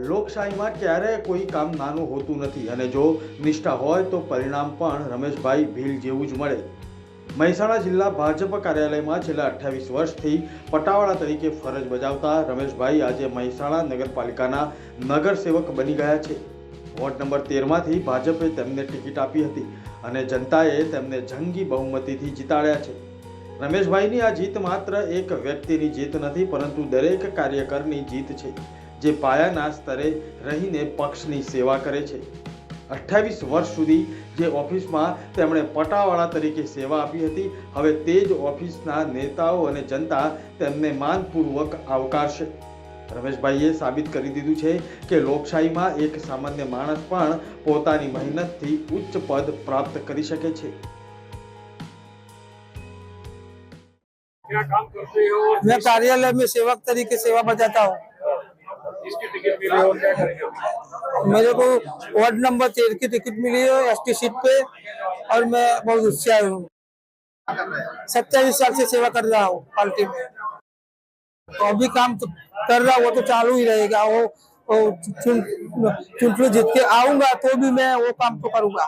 લોકશાહીમાં ક્યારેય કોઈ કામ નાનું હોતું નથી અને જો નિષ્ઠા હોય તો પરિણામ પણ રમેશભાઈ ભીલ જેવું જ મળે। મહેસાણા જિલ્લા ભાજપ કાર્યાલયમાં છેલ્લા 28 વર્ષથી પટાવાળા તરીકે ફરજ બજાવતા રમેશભાઈ આજે મહેસાણા નગરપાલિકાના નગરસેવક બની ગયા છે। વોર્ડ નંબર 13માંથી ભાજપે તેમને ટિકિટ આપી હતી અને જનતાએ તેમને જંગી બહુમતીથી જીતાડ્યા છે। રમેશભાઈની આ જીત માત્ર એક વ્યક્તિની જીત નથી પરંતુ દરેક કાર્યકરની જીત છે જે પાયાના સ્તરે રહીને પક્ષની સેવા કરે છે। 28 વર્ષ સુધી જે ઓફિસમાં તેમણે પટાવાળા તરીકે સેવા આપી હતી, હવે તે જ ઓફિસના નેતાઓ અને જનતા તેમને માનપૂર્વક આવકારશે। રમેશભાઈએ સાબિત કરી દીધું છે કે લોકશાહીમાં એક સામાન્ય માણસ પણ પોતાની મહેનતથી ઉચ્ચ પદ પ્રાપ્ત કરી શકે છે। क्या काम करते हो? मैं कार्यालय में सेवक तरीके सेवा बजाता हूँ। इसकी टिकट मिली और क्या करेंगे अभी? मेरे को वार्ड नंबर 13 की टिकट मिली है एसटी सीट पे और मैं बहुत उत्साही हूँ। 27 साल से सेवा कर रहा हूँ पार्टी में, तो अभी काम तो कर रहा वो तो चालू ही रहेगा। वो चुनाव जीत के आऊंगा तो भी मैं वो काम तो करूंगा।